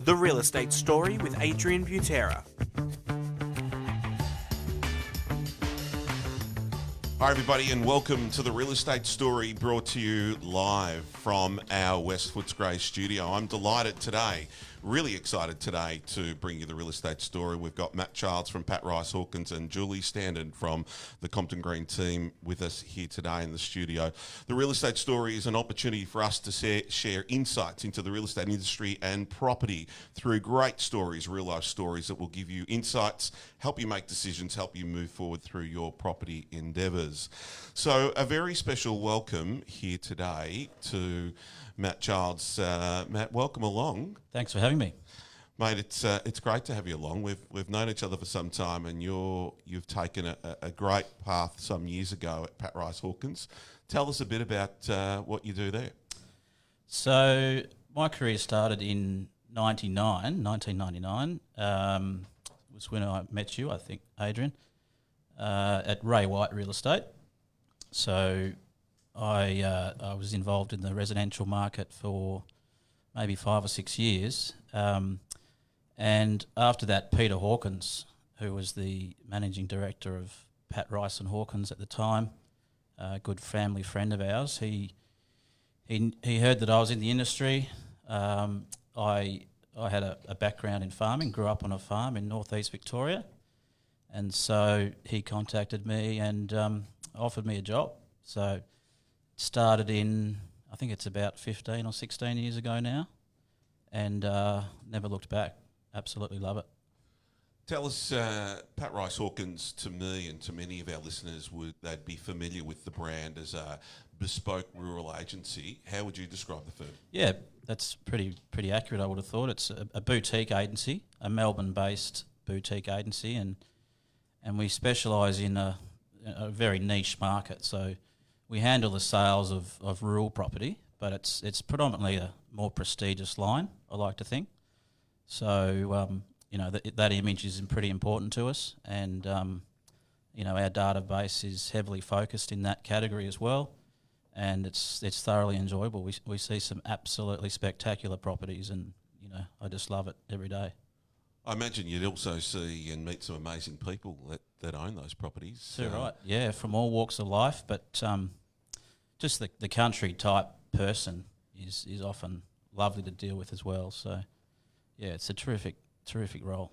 The Real Estate Story with Adrian Butera. Hi everybody and welcome to The Real Estate Story, brought to you live from our West Footscray studio. I'm delighted today, really excited today to bring you The Real Estate Story. We've got Matt Childs from Pat Rice Hawkins and Julie Standen from the Compton Green team with us here today in the studio. The Real Estate Story is an opportunity for us to share insights into the real estate industry and property through great stories, real life stories that will give you insights, help you make decisions, help you move forward through your property endeavours. So a very special welcome here today to Matt Childs. Matt, welcome along. Thanks for having me, mate. It's great to have you along. We've known each other for some time, and you've taken a great path some years ago at Pat Rice Hawkins. Tell us a bit about what you do there. So my career started in 1999. Was when I met you, I think, Adrian, at Ray White Real Estate. So I was involved in the residential market for maybe 5 or 6 years. And after that, Peter Hawkins, who was the managing director of Pat Rice and Hawkins at the time, a good family friend of ours, he heard that I was in the industry. I had a background in farming, grew up on a farm in northeast Victoria, and so he contacted me and offered me a job. So started in, I think it's about 15 or 16 years ago now, and never looked back. Absolutely love it. Tell us, Pat Rice Hawkins, to me and to many of our listeners, they'd be familiar with the brand as a bespoke rural agency. How would you describe the firm? Yeah, that's pretty accurate, I would have thought. It's a boutique agency, a Melbourne-based boutique agency, and we specialise in a very niche market. So we handle the sales of rural property, but it's predominantly a more prestigious line, I like to think. So, that image is pretty important to us, and, our database is heavily focused in that category as well, and it's thoroughly enjoyable. We see some absolutely spectacular properties, and, I just love it every day. I imagine you'd also see and meet some amazing people that own those properties. Too right, yeah, from all walks of life, but just the country type person is often lovely to deal with as well. So, yeah, it's a terrific role.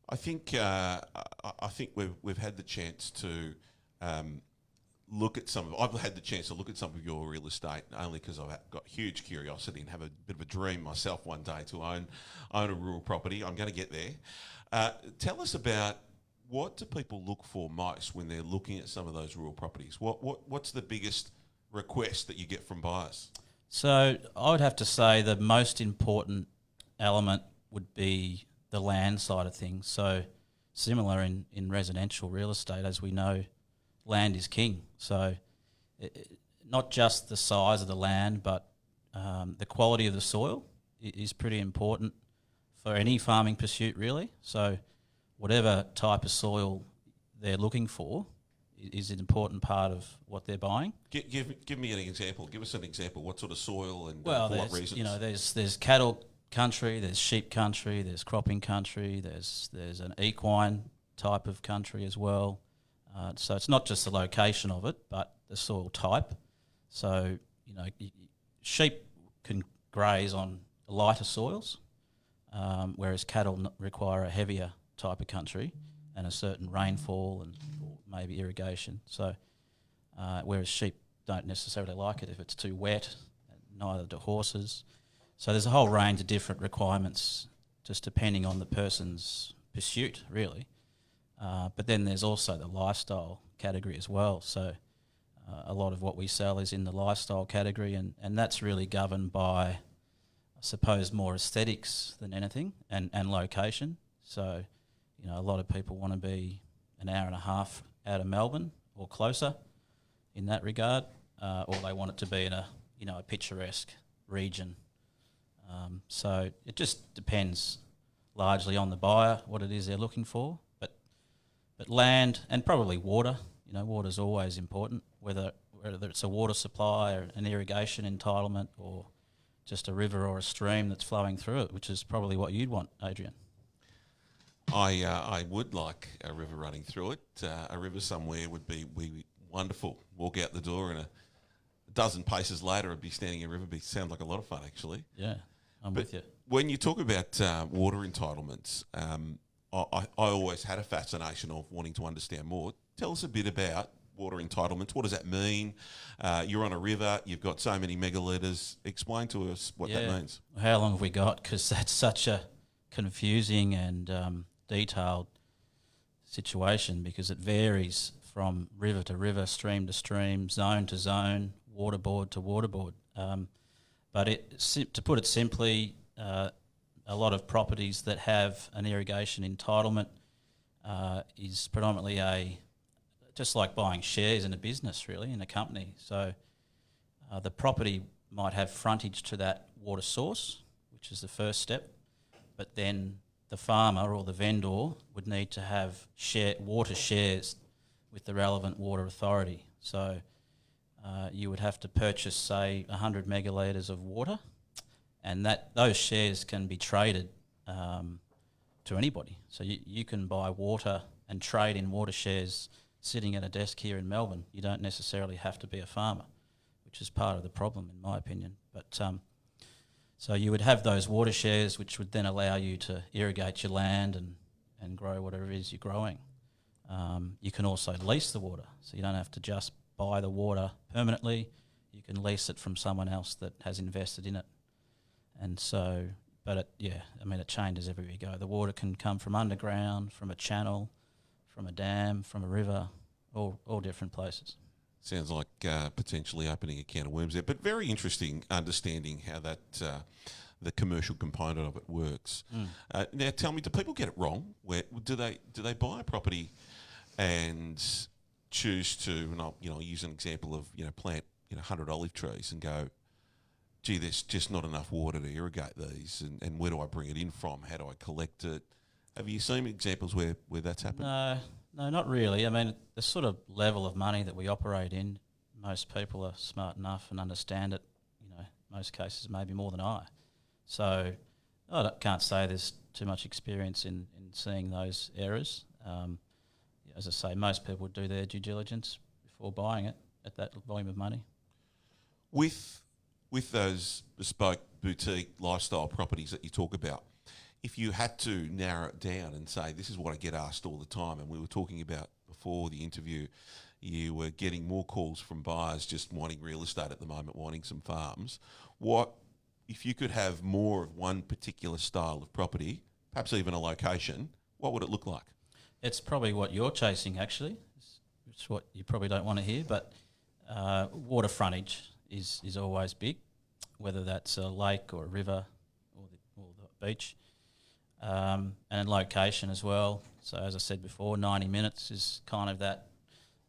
I think we've had the chance to look at I've had the chance to look at some of your real estate, only because I've got huge curiosity and have a bit of a dream myself one day to own a rural property. I'm going to get there. Tell us about, what do people look for most when they're looking at some of those rural properties? What's the biggest request that you get from buyers? So I would have to say the most important element would be the land side of things. So similar in residential real estate, as we know, land is king. So not just the size of the land, but the quality of the soil is pretty important for any farming pursuit, really. So whatever type of soil they're looking for is an important part of what they're buying. Give me an example. Give us an example. What sort of soil and for what reasons? There's cattle country, there's sheep country, there's cropping country, there's an equine type of country as well. So it's not just the location of it, but the soil type. So, sheep can graze on lighter soils, whereas cattle require a heavier type of country and a certain rainfall and or maybe irrigation. So, whereas sheep don't necessarily like it if it's too wet, neither do horses. So there's a whole range of different requirements just depending on the person's pursuit, really. But then there's also the lifestyle category as well. So a lot of what we sell is in the lifestyle category, and that's really governed by, I suppose, more aesthetics than anything, and location. So, a lot of people want to be an hour and a half out of Melbourne or closer in that regard, or they want it to be in a picturesque region. So it just depends largely on the buyer, what it is they're looking for. But land and probably water, water's always important, whether it's a water supply or an irrigation entitlement or just a river or a stream that's flowing through it, which is probably what you'd want, Adrian. I would like a river running through it. A river somewhere would be wonderful. Walk out the door and a dozen paces later I'd be standing in a river. Sounds like a lot of fun, actually. Yeah, I'm with you. When you talk about water entitlements, I always had a fascination of wanting to understand more. Tell us a bit about water entitlements. What does that mean? You're on a river, you've got so many megalitres. Explain to us what that means. How long have we got? Because that's such a confusing and detailed situation, because it varies from river to river, stream to stream, zone to zone, waterboard to waterboard. But to put it simply, a lot of properties that have an irrigation entitlement is predominantly just like buying shares in a business, really, in a company. So the property might have frontage to that water source, which is the first step, but then the farmer or the vendor would need to have water shares with the relevant water authority. So you would have to purchase, say, 100 megalitres of water, and those shares can be traded to anybody. So you can buy water and trade in water shares sitting at a desk here in Melbourne. You don't necessarily have to be a farmer, which is part of the problem, in my opinion. But so you would have those water shares, which would then allow you to irrigate your land and grow whatever it is you're growing. You can also lease the water, so you don't have to just buy the water permanently. You can lease it from someone else that has invested in it. And so, but it changes everywhere you go. The water can come from underground, from a channel, from a dam, from a river, all different places. Sounds like potentially opening a can of worms there, but very interesting understanding how that the commercial component of it works. Now, tell me, do people get it wrong? Do they buy a property and choose to, and I'll use an example of plant 100 olive trees and go, gee, there's just not enough water to irrigate these, and where do I bring it in from? How do I collect it? Have you seen examples where that's happened? No, not really. I mean, the sort of level of money that we operate in, most people are smart enough and understand it, most cases maybe more than I. So I can't say there's too much experience in seeing those errors. As I say, most people do their due diligence before buying it at that volume of money. With those bespoke boutique lifestyle properties that you talk about, if you had to narrow it down and say, this is what I get asked all the time, and we were talking about before the interview, you were getting more calls from buyers just wanting real estate at the moment, wanting some farms. What, if you could have more of one particular style of property, perhaps even a location, what would it look like? It's probably what you're chasing, actually. It's what you probably don't want to hear, but water frontage is always big, whether that's a lake or a river or the beach. And location as well. So as I said before, 90 minutes is kind of that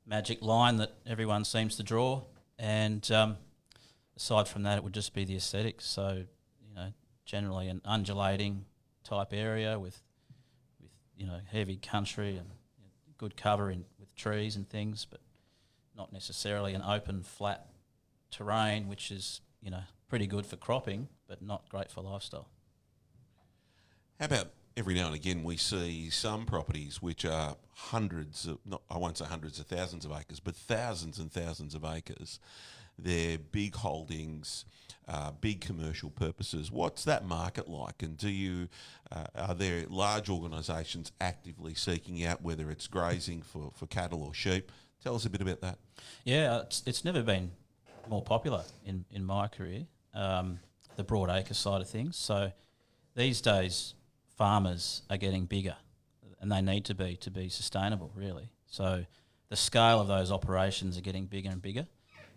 magic line that everyone seems to draw. And aside from that, it would just be the aesthetics. So, generally an undulating type area with heavy country and good cover with trees and things, but not necessarily an open, flat terrain, which is, pretty good for cropping, but not great for lifestyle. How about every now and again we see some properties which are I won't say hundreds of thousands of acres, but thousands and thousands of acres. They're big holdings, big commercial purposes. What's that market like? And are there large organisations actively seeking out whether it's grazing for cattle or sheep? Tell us a bit about that. Yeah, it's never been more popular in my career, the broad acre side of things. So these days, farmers are getting bigger, and they need to be sustainable, really. So the scale of those operations are getting bigger and bigger,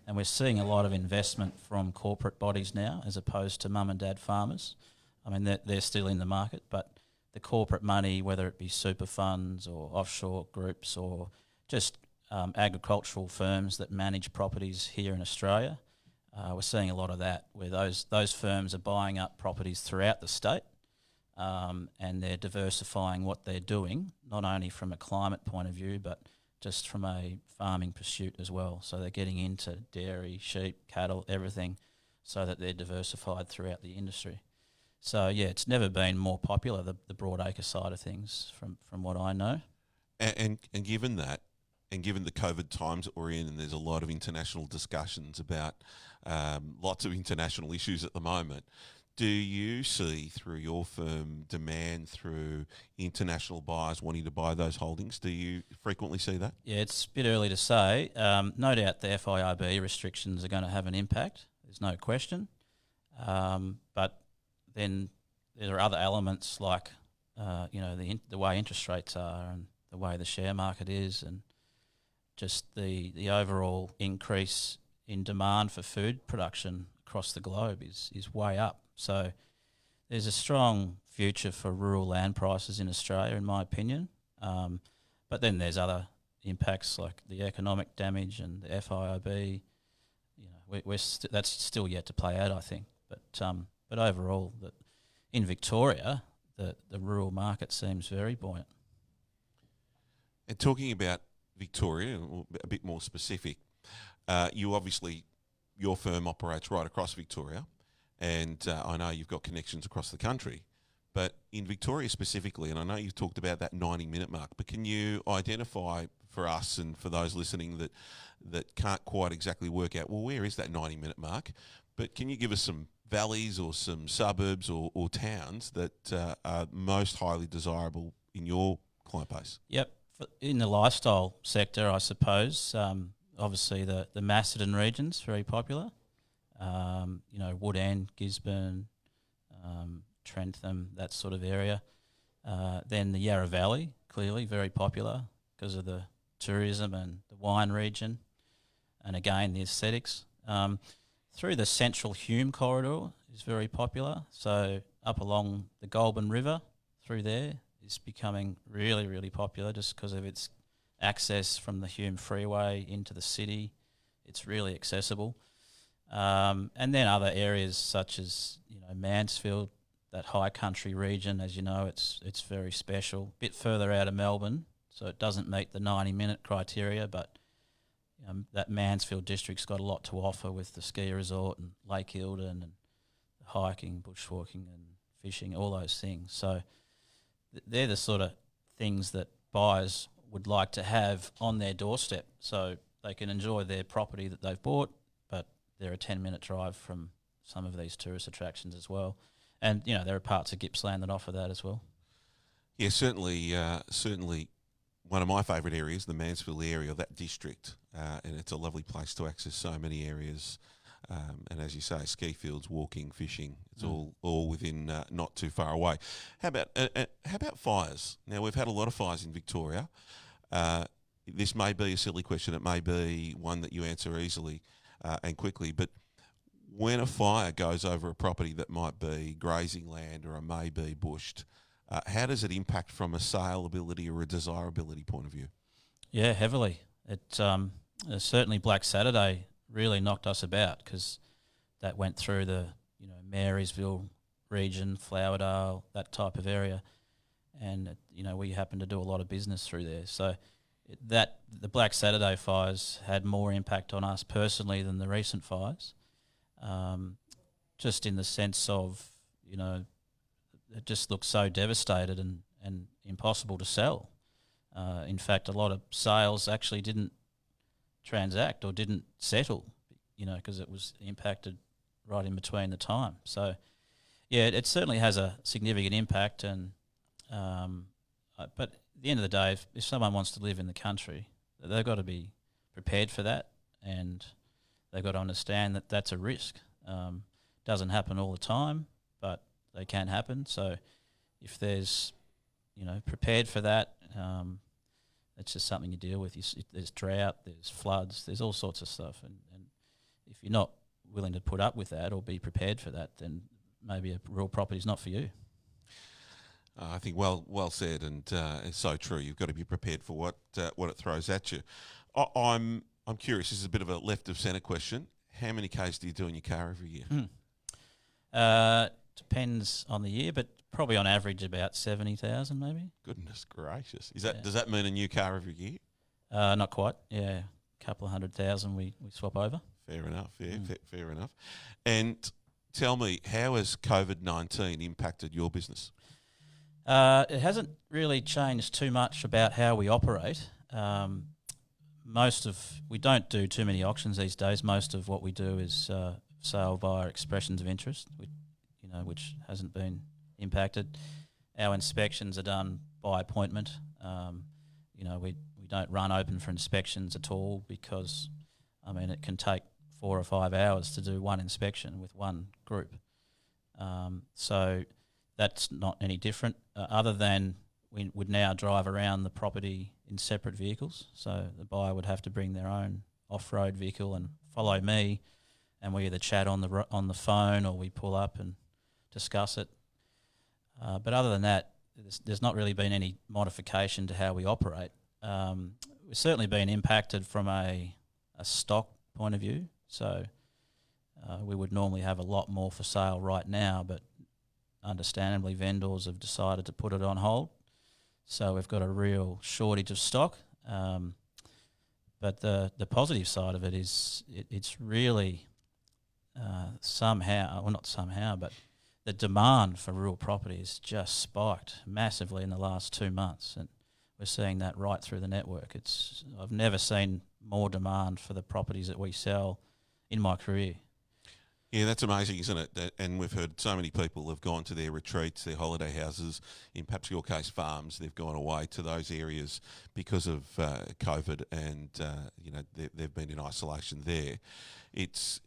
and we're seeing a lot of investment from corporate bodies now as opposed to mum and dad farmers. I mean, they're still in the market, but the corporate money, whether it be super funds or offshore groups or just agricultural firms that manage properties here in Australia, we're seeing a lot of that, where those firms are buying up properties throughout the state. And they're diversifying what they're doing, not only from a climate point of view, but just from a farming pursuit as well. So they're getting into dairy, sheep, cattle, everything so that they're diversified throughout the industry. So yeah, it's never been more popular, the broadacre side of things, from what I know. And given that, and given the COVID times that we're in, and there's a lot of international discussions about lots of international issues at the moment, do you see through your firm demand through international buyers wanting to buy those holdings? Do you frequently see that? Yeah, it's a bit early to say. No doubt the FIRB restrictions are going to have an impact. There's no question. But then there are other elements like, the way interest rates are and the way the share market is, and just the overall increase in demand for food production across the globe is way up. So there's a strong future for rural land prices in Australia, in my opinion. But then there's other impacts like the economic damage and the FIRB. That's still yet to play out, I think. But overall, in Victoria, the rural market seems very buoyant. And talking about Victoria, a bit more specific, your firm operates right across Victoria, and I know you've got connections across the country, but in Victoria specifically, and I know you've talked about that 90-minute mark, but can you identify for us and for those listening that can't quite exactly work out, well, where is that 90-minute mark? But can you give us some valleys or some suburbs or towns that are most highly desirable in your client base? Yep. In the lifestyle sector, I suppose, obviously the Macedon region's very popular. Woodend, Gisborne, Trentham, that sort of area. Then the Yarra Valley, clearly very popular because of the tourism and the wine region, and again the aesthetics. Through the Central Hume corridor is very popular. So up along the Goulburn River through there is becoming really, really popular just because of its access from the Hume Freeway into the city. It's really accessible. And then other areas such as Mansfield, that high country region, as you know, it's very special. A bit further out of Melbourne, so it doesn't meet the 90-minute criteria, but that Mansfield district's got a lot to offer with the ski resort and Lake Eildon and hiking, bushwalking and fishing, all those things. So they're the sort of things that buyers would like to have on their doorstep, so they can enjoy their property that they've bought, but they're a 10-minute drive from some of these tourist attractions as well. And, there are parts of Gippsland that offer that as well. Yeah, certainly one of my favourite areas, the Mansfield area, that district, and it's a lovely place to access so many areas. And as you say, ski fields, walking, fishing, it's all within not too far away. How about fires? Now, we've had a lot of fires in Victoria. This may be a silly question. It may be one that you answer easily and quickly. But when a fire goes over a property that might be grazing land or it may be bushed, how does it impact from a saleability or a desirability point of view? Yeah, heavily. Certainly Black Saturday really knocked us about because that went through the Marysville region, Flowerdale, that type of area, and we happen to do a lot of business through there. So the Black Saturday fires had more impact on us personally than the recent fires, just in the sense of it just looked so devastated and impossible to sell. In fact, a lot of sales actually didn't transact or didn't settle, because it was impacted right in between the time. So, yeah, it certainly has a significant impact. And but at the end of the day, if someone wants to live in the country, they've got to be prepared for that, and they've got to understand that that's a risk. Doesn't happen all the time, but they can happen. So if there's, prepared for that, it's just something you deal with. There's drought, there's floods, there's all sorts of stuff. And if you're not willing to put up with that or be prepared for that, then maybe a rural property is not for you. I think well said, and it's so true. You've got to be prepared for what it throws at you. I'm curious. This is a bit of a left of centre question. How many Ks do you do in your car every year? Depends on the year, but probably on average about 70,000 maybe. Goodness gracious! Does that mean a new car every year? Not quite. Yeah, a couple of 100,000 we swap over. Fair enough. Yeah, fair enough. And tell me, how has COVID-19 impacted your business? It hasn't really changed too much about how we operate. We don't do too many auctions these days. Most of what we do is sale via expressions of interest, which hasn't been impacted. Our inspections are done by appointment. We don't run open for inspections at all because, it can take 4 or 5 hours to do one inspection with one group. So that's not any different, other than we would now drive around the property in separate vehicles. So the buyer would have to bring their own off-road vehicle and follow me, and we either chat on the phone or we pull up and discuss it. But other than that, there's not really been any modification to how we operate. We've certainly been impacted from a stock point of view. So we would normally have a lot more for sale right now, but understandably vendors have decided to put it on hold. So we've got a real shortage of stock. But the positive side of it is it's really but the demand for rural property has just spiked massively in the last 2 months, and we're seeing that right through the network. I've never seen more demand for the properties that we sell in my career. Yeah, that's amazing, isn't it? And we've heard so many people have gone to their retreats, their holiday houses, in perhaps your case farms. They've gone away to those areas because of COVID, and they've been in isolation there. It's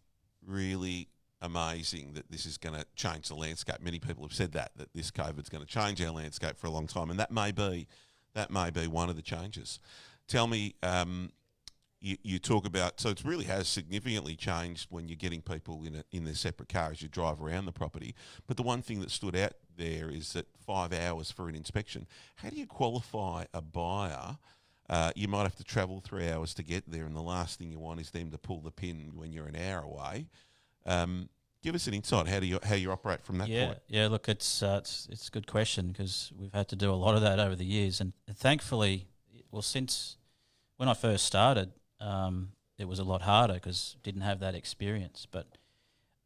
really amazing that this is going to change the landscape. Many people have said that this COVID's going to change our landscape for a long time, and that may be one of the changes. Tell me. You talk about, so it really has significantly changed when you're getting people in their separate car as you drive around the property. But the one thing that stood out there is that 5 hours for an inspection. How do you qualify a buyer? You might have to travel 3 hours to get there, and the last thing you want is them to pull the pin when you're an hour away. Give us an insight. How you operate from that point? Yeah. Look, it's a good question because we've had to do a lot of that over the years, and thankfully, since when I first started. It was a lot harder because didn't have that experience, but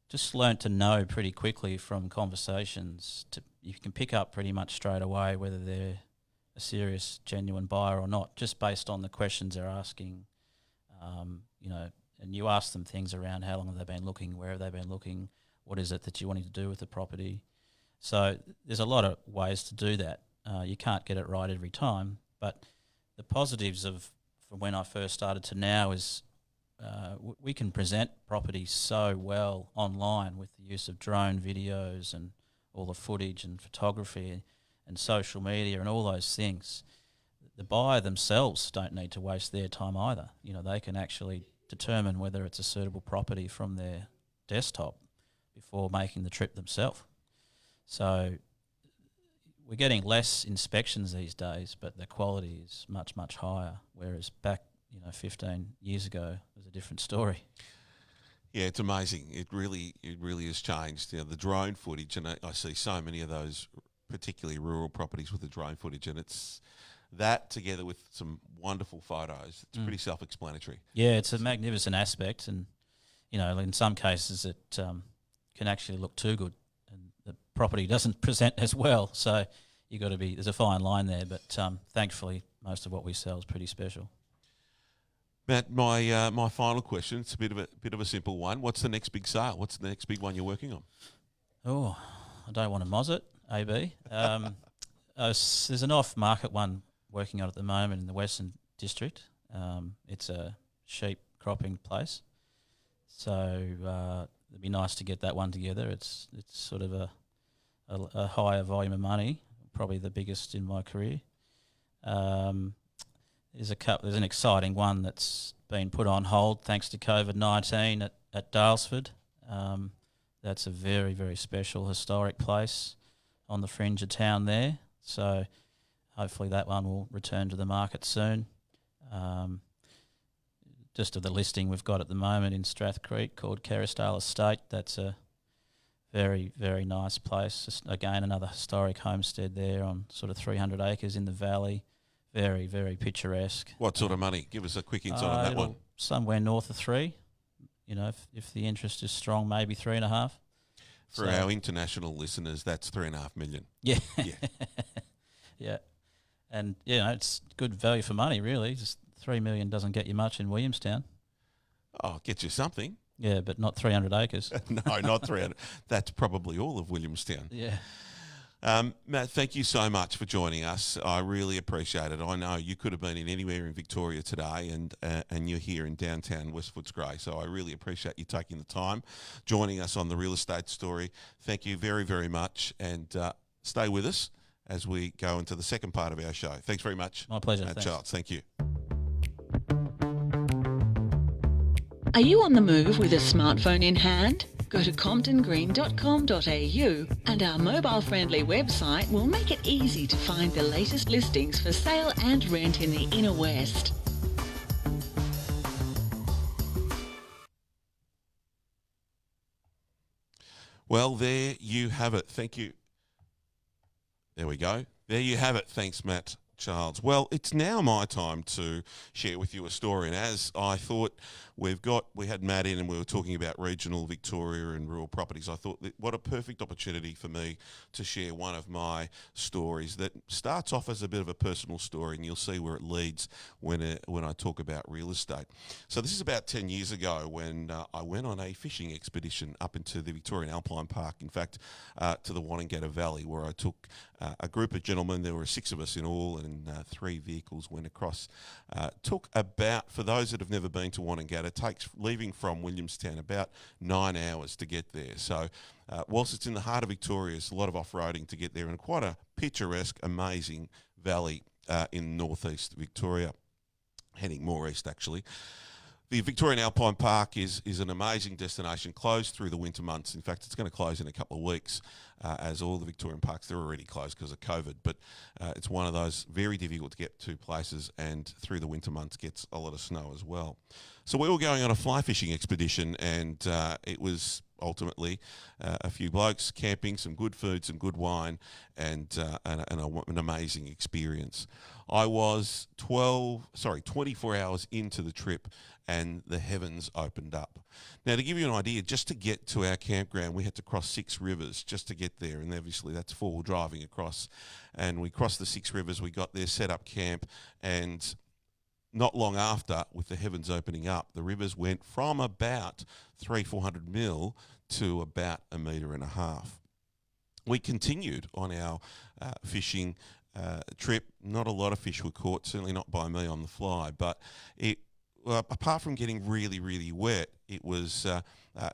just learnt to know pretty quickly from conversations. You can pick up pretty much straight away whether they're a serious, genuine buyer or not, just based on the questions they're asking. And you ask them things around how long have they been looking, where have they been looking, what is it that you wanting to do with the property. So there's a lot of ways to do that. You can't get it right every time, but the positives from when I first started to now is we can present properties so well online with the use of drone videos and all the footage and photography and social media and all those things. The buyer themselves don't need to waste their time either. They can actually determine whether it's a suitable property from their desktop before making the trip themselves. So we're getting less inspections these days, but the quality is much, much higher, whereas back 15 years ago it was a different story. Yeah, it's amazing. It really has changed. The drone footage, and I see so many of those, particularly rural properties with the drone footage, and it's that together with some wonderful photos. It's pretty self-explanatory. Yeah, it's a magnificent aspect, and in some cases it can actually look too good, and the property doesn't present as well. So there's a fine line there, but thankfully most of what we sell is pretty special. Matt, my final question, it's a bit of a simple one. What's the next big sale? What's the next big one you're working on? Oh, I don't want to moz it, AB. There's an off-market one working on at the moment in the Western District. It's a sheep cropping place. So it'd be nice to get that one together. It's sort of a higher volume of money, probably the biggest in my career. There's an exciting one that's been put on hold thanks to COVID-19 at Dalesford. That's a very, very special historic place on the fringe of town there. So hopefully that one will return to the market soon. Just of the listing we've got at the moment in Strath Creek called Kerrisdale Estate, that's a very, very nice place. Just, again, another historic homestead there on sort of 300 acres in the valley. Very, very picturesque. What sort of money? Give us a quick insight on that one. Somewhere north of 3. if the interest is strong, maybe 3.5. For our international listeners, that's 3.5 million. Yeah. Yeah. Yeah. And, it's good value for money, really. Just 3 million doesn't get you much in Williamstown. Oh, get you something. Yeah, but not 300 acres. No, not 300. That's probably all of Williamstown. Yeah. Matt, thank you so much for joining us. I really appreciate it. I know you could have been in anywhere in Victoria today, and you're here in downtown West Footscray. So I really appreciate you taking the time, joining us on the Real Estate Story. Thank you very, very much, and stay with us as we go into the second part of our show. Thanks very much. My pleasure. Matt Childs, thank you. Are you on the move with a smartphone in hand? Go to comptongreen.com.au and our mobile-friendly website will make it easy to find the latest listings for sale and rent in the Inner West. Well, there you have it. Thank you. There we go. There you have it. Thanks, Matt Childs. Well, it's now my time to share with you a story. And as I thought we had Matt in and we were talking about regional Victoria and rural properties, I thought that what a perfect opportunity for me to share one of my stories that starts off as a bit of a personal story, and you'll see where it leads when I talk about real estate. So this is about 10 years ago when I went on a fishing expedition up into the Victorian Alpine Park, in fact, to the Wanangata Valley, where I took a group of gentlemen. There were 6 of us in all, and 3 vehicles went across. Took about, for those that have never been to Wanangata, takes, leaving from Williamstown, about 9 hours to get there. So whilst it's in the heart of Victoria, it's a lot of off-roading to get there, and quite a picturesque, amazing valley in northeast Victoria, heading more east actually. The Victorian Alpine Park is an amazing destination, closed through the winter months. In fact, it's going to close in a couple of weeks, as all the Victorian parks, they're already closed because of COVID. But it's one of those very difficult to get to places, and through the winter months gets a lot of snow as well. So we were going on a fly fishing expedition, and it was ultimately a few blokes camping, some good food, some good wine, and an amazing experience. I was 24 hours into the trip, and the heavens opened up. Now, to give you an idea, just to get to our campground, we had to cross 6 rivers just to get there, and obviously that's 4-wheel driving across. And we crossed the 6 rivers, we got there, set up camp, and not long after, with the heavens opening up, the rivers went from about 300-400 mil to about 1.5 meters. We continued on our fishing trip. Not a lot of fish were caught, certainly not by me on the fly, but apart from getting really, really wet, it was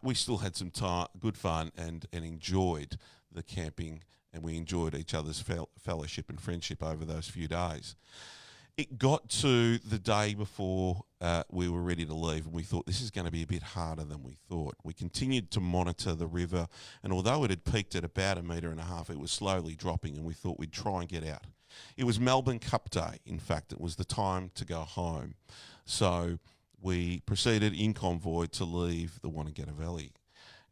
we still had some good fun and enjoyed the camping, and we enjoyed each other's fellowship and friendship over those few days. It got to the day before we were ready to leave, and we thought this is going to be a bit harder than we thought. We continued to monitor the river, and although it had peaked at about 1.5 meters, it was slowly dropping, and we thought we'd try and get out. It was Melbourne Cup Day. In fact, it was the time to go home. So we proceeded in convoy to leave the Wanangata Valley.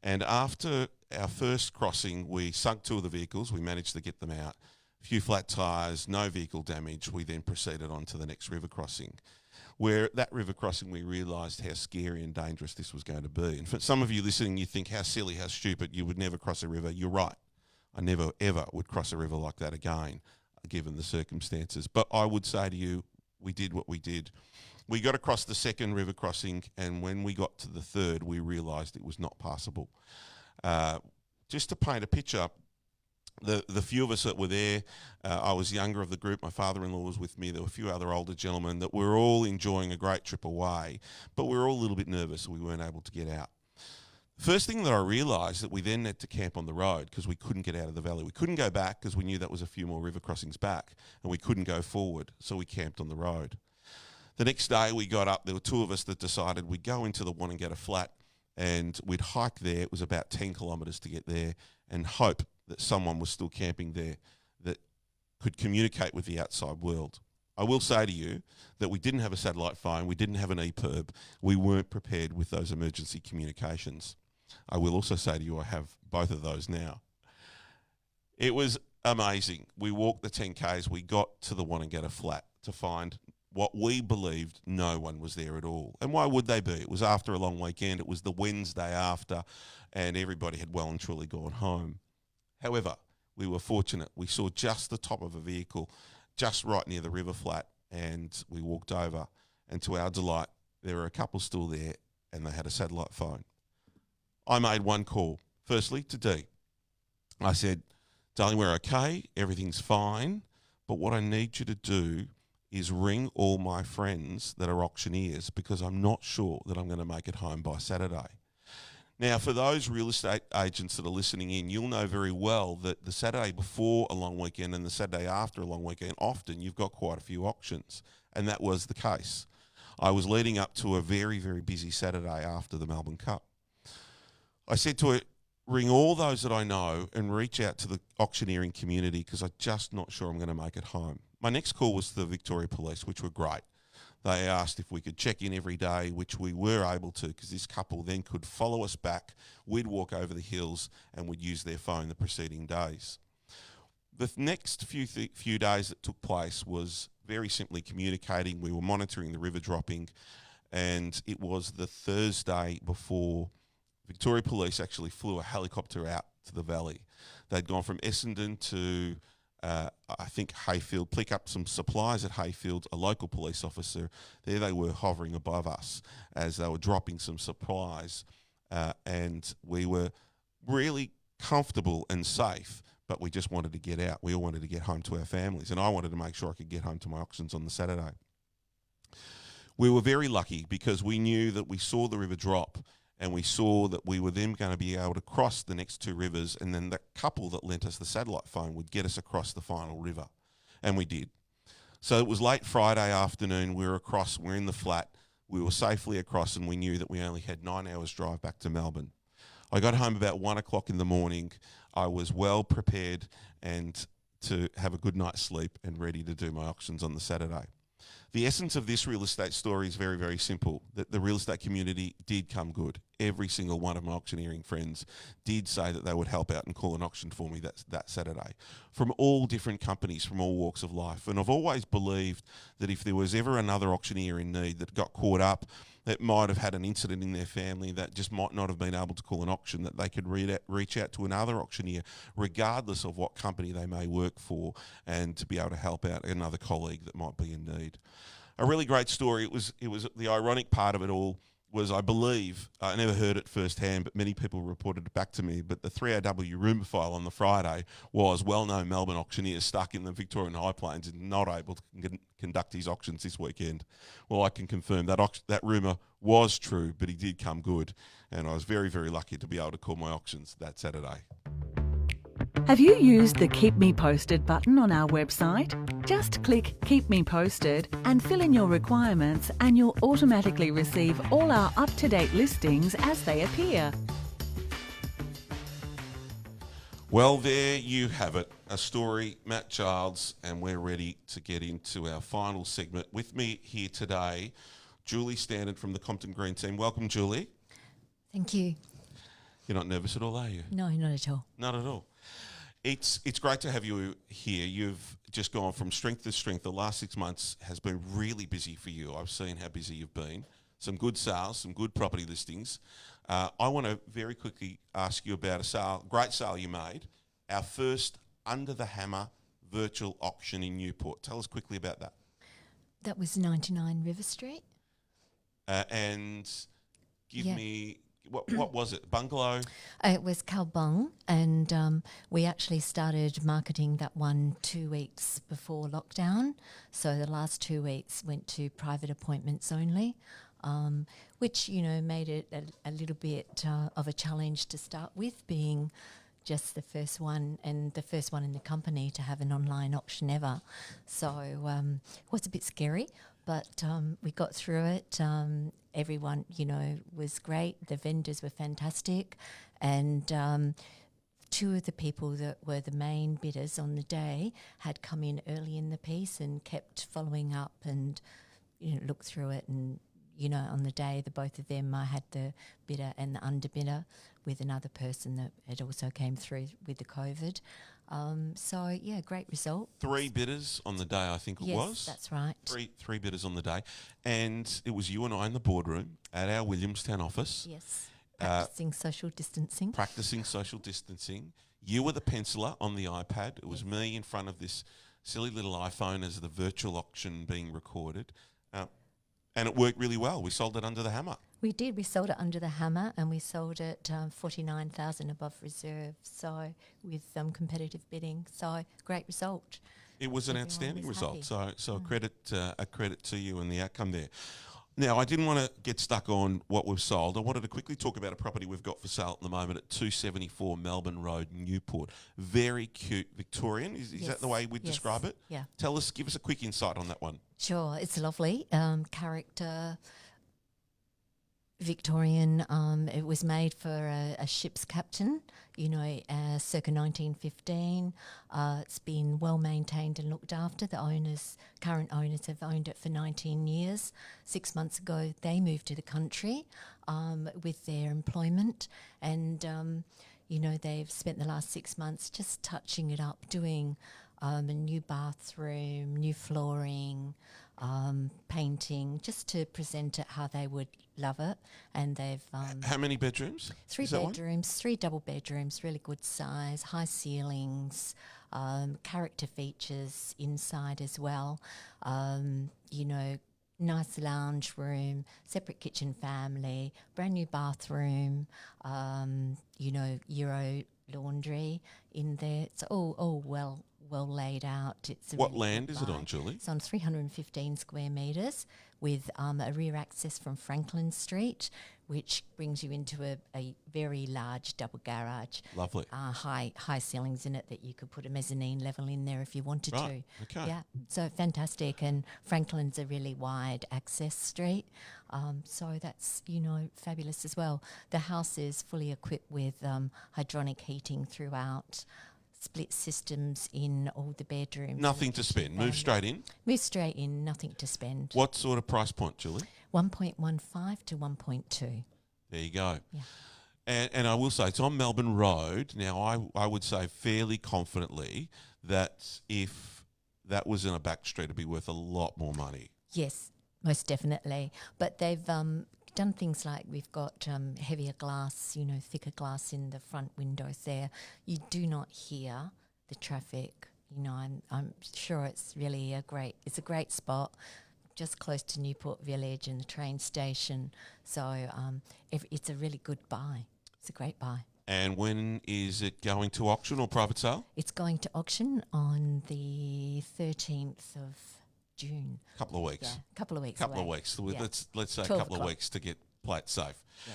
And after our first crossing, we sunk 2 of the vehicles. We managed to get them out. A few flat tyres, no vehicle damage. We then proceeded on to the next river crossing, where at that river crossing we realised how scary and dangerous this was going to be. And for some of you listening, you think how silly, how stupid, you would never cross a river. You're right. I never, ever would cross a river like that again, given the circumstances. But I would say to you, we did what we did. We got across the second river crossing, and when we got to the third, we realised it was not passable. Just to paint a picture, the few of us that were there, I was younger of the group, my father-in-law was with me, there were a few other older gentlemen, that we were all enjoying a great trip away, but we were all a little bit nervous, so we weren't able to get out. First thing that I realised, that we then had to camp on the road because we couldn't get out of the valley. We couldn't go back because we knew that was a few more river crossings back, and we couldn't go forward, so we camped on the road. The next day we got up, there were 2 of us that decided we'd go into the Wanangata Flat and we'd hike there. It was about 10 kilometres to get there, and hope that someone was still camping there that could communicate with the outside world. I will say to you that we didn't have a satellite phone, we didn't have an EPIRB, we weren't prepared with those emergency communications. I will also say to you, I have both of those now. It was amazing. We walked the 10Ks, we got to the Wanangata Flat to find what we believed no one was there at all. And why would they be? It was after a long weekend. It was the Wednesday after, and everybody had well and truly gone home. However, we were fortunate. We saw just the top of a vehicle just right near the river flat, and we walked over, and to our delight, there were a couple still there, and they had a satellite phone. I made one call, firstly to Dee. I said, darling, we're okay, everything's fine, but what I need you to do is ring all my friends that are auctioneers, because I'm not sure that I'm going to make it home by Saturday. Now, for those real estate agents that are listening in, you'll know very well that the Saturday before a long weekend and the Saturday after a long weekend, often you've got quite a few auctions, and that was the case. I was leading up to a very, very busy Saturday after the Melbourne Cup. I said to her, ring all those that I know and reach out to the auctioneering community, because I'm just not sure I'm going to make it home. My next call was to the Victoria Police, which were great. They asked if we could check in every day, which we were able to, because this couple then could follow us back. We'd walk over the hills and would use their phone the preceding days. The next few days that took place was very simply communicating. We were monitoring the river dropping, and it was the Thursday before Victoria Police actually flew a helicopter out to the valley. They'd gone from Essendon to I think Hayfield, pick up some supplies at Hayfield. A local police officer, there they were hovering above us as they were dropping some supplies, and we were really comfortable and safe, but we just wanted to get out. We all wanted to get home to our families, and I wanted to make sure I could get home to my auctions on the Saturday. We were very lucky because we knew that we saw the river drop, and we saw that we were then going to be able to cross the next two rivers, and then the couple that lent us the satellite phone would get us across the final river. And we did. So it was late Friday afternoon. We were across. We're in the flat. We were safely across, and we knew that we only had 9 hours drive back to Melbourne. I got home about 1 o'clock in the morning. I was well prepared and to have a good night's sleep and ready to do my auctions on the Saturday. The essence of this real estate story is very, very simple, that the real estate community did come good. Every single one of my auctioneering friends did say that they would help out and call an auction for me that Saturday, from all different companies, from all walks of life. And I've always believed that if there was ever another auctioneer in need that got caught up, that might have had an incident in their family that just might not have been able to call an auction, that they could reach out to another auctioneer, regardless of what company they may work for, and to be able to help out another colleague that might be in need. A really great story. It was the ironic part of it all was, I believe, I never heard it firsthand, but many people reported it back to me, but the 3AW rumour file on the Friday was well-known Melbourne auctioneer stuck in the Victorian High Plains and not able to conduct his auctions this weekend. Well, I can confirm that rumour was true, but he did come good, and I was very, very lucky to be able to call my auctions that Saturday. Have you used the Keep Me Posted button on our website? Just click Keep Me Posted and fill in your requirements, and you'll automatically receive all our up-to-date listings as they appear. Well, there you have it, a story, Matt Childs, and we're ready to get into our final segment. With me here today, Julie Standen from the Compton Green team. Welcome, Julie. Thank you. You're not nervous at all, are you? No, not at all. Not at all. It's great to have you here. You've just gone from strength to strength. The last 6 months has been really busy for you. I've seen how busy you've been. Some good sales, some good property listings. I want to very quickly ask you about a great sale you made, our first Under the Hammer virtual auction in Newport. Tell us quickly about that. That was 99 River Street. And give me... What was it? Bungalow? It was Kalbung, and we actually started marketing that one 2 weeks before lockdown. So the last 2 weeks went to private appointments only, which, made it a little bit of a challenge to start with, being just the first one and the first one in the company to have an online auction ever. So it was a bit scary, but we got through it. Everyone, was great. The vendors were fantastic. And two of the people that were the main bidders on the day had come in early in the piece and kept following up and, looked through it. And, on the day, the both of them, I had the bidder and the underbidder with another person that had also came through with the COVID. So, yeah, great result. 3 bidders on the day, I think it Yes, was. that's right. Three bidders on the day. And it was you and I in the boardroom at our Williamstown office. Yes, practicing social distancing. Practicing social distancing. You were the penciler on the iPad. It was me in front of this silly little iPhone as the virtual auction being recorded. And it worked really well. We sold it under the hammer. We did. We sold it under the hammer, and we sold it 49,000 above reserve. So with competitive bidding, so great result. It was an Everyone outstanding was result. happy. So a credit to you and the outcome there. Now, I didn't want to get stuck on what we've sold. I wanted to quickly talk about a property we've got for sale at the moment at 274 Melbourne Road, Newport. Very cute Victorian. Is Yes, that the way we'd yes, describe it? yeah. Give us a quick insight on that one. Sure, it's lovely. Character Victorian. It was made for a ship's captain, circa 1915. It's been well maintained and looked after. The current owners have owned it for 19 years. 6 months ago, they moved to the country with their employment, and they've spent the last 6 months just touching it up, doing a new bathroom, new flooring, painting, just to present it how they would love it. And they've How many bedrooms? 3 Is that one? bedrooms, 3 double bedrooms, really good size, high ceilings, character features inside as well. Nice lounge room, separate kitchen family, brand new bathroom, Euro laundry in there. It's all well laid out. It's a What really land good is it buy. on, Julie? It's on 315 square metres with a rear access from Franklin Street, which brings you into a very large double garage. Lovely. High ceilings in it that you could put a mezzanine level in there if you wanted Right, to. okay. Yeah, so fantastic. And Franklin's a really wide access street. So that's, fabulous as well. The house is fully equipped with hydronic heating throughout, split systems in all the bedrooms. Nothing to spend. Move straight in. Move straight in, nothing to spend. What sort of price point, Julie? 1.15 to 1.2. There you go. Yeah. And I will say, it's on Melbourne Road. Now, I would say fairly confidently that if that was in a back street, it'd be worth a lot more money. Yes, most definitely. But they've done things like we've got heavier glass, thicker glass in the front windows there. You do not hear the traffic. I'm sure it's really a great spot, just close to Newport Village and the train station. So it's a really good buy. It's a great buy. And when is it going to auction or private sale? It's going to auction on the 13th of June. Couple of weeks. Yeah, couple of weeks. Couple of away. weeks. Yeah. Let's say a 12 couple of o'clock. weeks to play it safe. Yeah.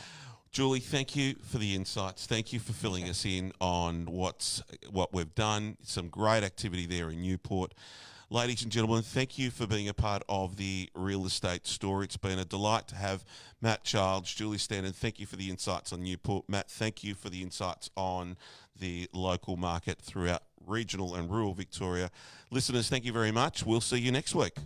Julie, thank you for the insights. Thank you for filling us in on what we've done. Some great activity there in Newport. Ladies and gentlemen, thank you for being a part of the real estate story. It's been a delight to have Matt Childs, Julie Standen. Thank you for the insights on Newport. Matt, thank you for the insights on the local market throughout regional and rural Victoria. Listeners, thank you very much. We'll see you next week.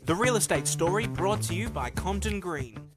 The Real Estate Story brought to you by Compton Green.